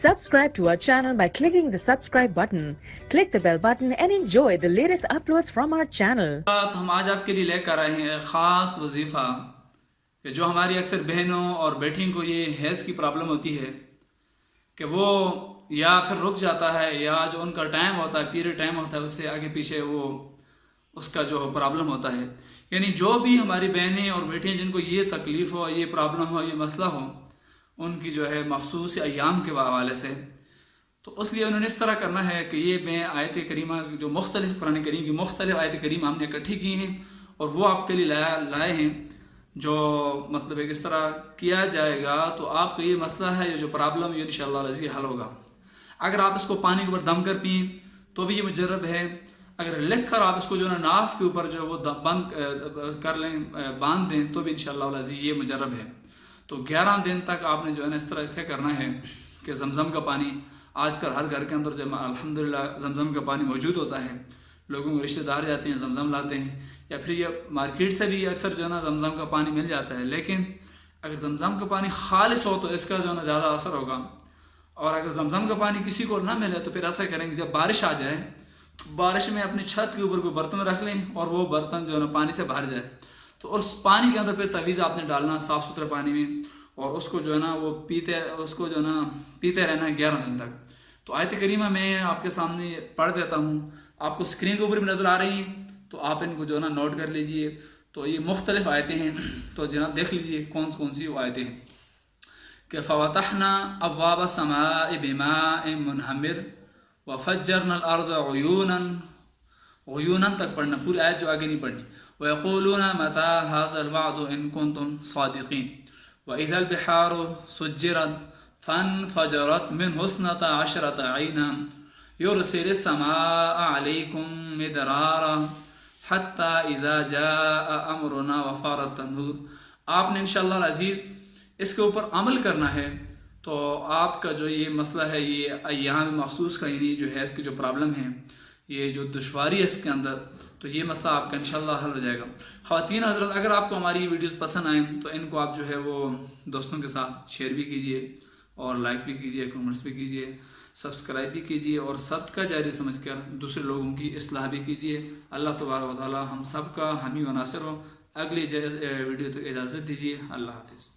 Subscribe to our channel by clicking the subscribe button. Click the bell button and enjoy the latest uploads from our channel. ہم آج آپ کے لیے لے کر آئے ہیں ایک خاص وظیفہ کہ جو ہماری اکثر بہنوں اور بیٹیوں کو یہ حیض کی پرابلم ہوتی ہے کہ وہ یا پھر رک جاتا ہے یا جو ان کا ٹائم ہوتا ہے پیریڈ ٹائم ہوتا ہے اس سے آگے پیچھے وہ اس کا جو پرابلم ہوتا ہے. یعنی جو بھی ہماری بہنیں اور بیٹیاں جن کو یہ تکلیف ہو یہ پرابلم ہو یہ مسئلہ ہو ان کی جو ہے مخصوص ایام کے حوالے سے تو اس لیے انہوں نے اس طرح کرنا ہے کہ یہ میں آیت کریمہ جو مختلف قرآن کریم کی مختلف آیت کریمہ ہم نے اکٹھی کی ہیں اور وہ آپ کے لیے لائے ہیں جو مطلب ہے کس طرح کیا جائے گا تو آپ کا یہ مسئلہ ہے یہ جو پرابلم یہ انشاءاللہ العزیز حل ہوگا. اگر آپ اس کو پانی کے اوپر دم کر پئیں تو بھی یہ مجرب ہے. اگر لکھ کر آپ اس کو جو ہے ناف کے اوپر جو وہ بند کر لیں باندھ دیں تو بھی انشاءاللہ العزیز یہ مجرب ہے. تو 11 دن تک آپ نے جو ہے نا اس طرح سے کرنا ہے کہ زمزم کا پانی آج کل ہر گھر کے اندر جو الحمدللہ زمزم کا پانی موجود ہوتا ہے. لوگوں کے رشتہ دار جاتے ہیں زمزم لاتے ہیں یا پھر یہ مارکیٹ سے بھی اکثر جو ہے نا زمزم کا پانی مل جاتا ہے. لیکن اگر زمزم کا پانی خالص ہو تو اس کا جو ہے نا زیادہ اثر ہوگا. اور اگر زمزم کا پانی کسی کو نہ ملے تو پھر ایسا کریں گے جب بارش آ جائے تو بارش میں اپنی چھت کے اوپر کوئی برتن رکھ لیں اور وہ برتن جو ہے نا پانی سے بھر جائے تو اس پانی کے اندر پھر تویز آپ نے ڈالنا صاف ستھرے پانی میں اور اس کو جو ہے نا وہ پیتے رہنا ہے 11 دن تک. تو آیت کریمہ میں آپ کے سامنے پڑھ دیتا ہوں. آپ کو اسکرین کے اوپر بھی نظر آ رہی ہیں تو آپ ان کو جو ہے نا نوٹ کر لیجئے. تو یہ مختلف آیتیں ہیں تو جناب دیکھ لیجئے کون سی وہ آیتیں ہیں کہ فَوَتَحْنَا أَبْوَابَ السَّمَاءِ بِمَاءٍ مُنْهَمِرٍ وَفَجَّرْنَا الْأَرْضَ عُيُونًا تک پڑھنا پوری آیت جو آگے نہیں پڑھنی. وَيَقُولُونَ مَتَى هَذَا الْوَعْدُ إِن كُنتُمْ صَادِقِينَ وَإِذَا الْبِحَارُ سُجِّرَتْ فَانْفَجَرَتْ مِنْهُ اثْنَتَا عَشْرَةَ عَيْنًا يُرْسِلِ السَّمَاءَ عَلَيْكُمْ مِدْرَارًا حَتَّى إِذَا جَاءَ أَمْرُنَا وَفَارَ التَّنُّورُ. آپ نے انشاءاللہ العزیز اس کے اوپر عمل کرنا ہے تو آپ کا جو یہ مسئلہ ہے یہ ایام مخصوص کا یعنی جو ہے اس کی جو پرابلم ہے یہ جو دشواری ہے اس کے اندر تو یہ مسئلہ آپ کا انشاءاللہ حل ہو جائے گا. خواتین حضرت اگر آپ کو ہماری ویڈیوز پسند آئیں تو ان کو آپ جو ہے وہ دوستوں کے ساتھ شیئر بھی کیجئے اور لائک بھی کیجئے کمنٹس بھی کیجئے سبسکرائب بھی کیجئے اور صدقہ جاری سمجھ کر دوسرے لوگوں کی اصلاح بھی کیجئے. اللہ تبارک و تعالی ہم سب کا حامی و ناصر ہو. اگلی ویڈیو تک اجازت دیجئے. اللہ حافظ.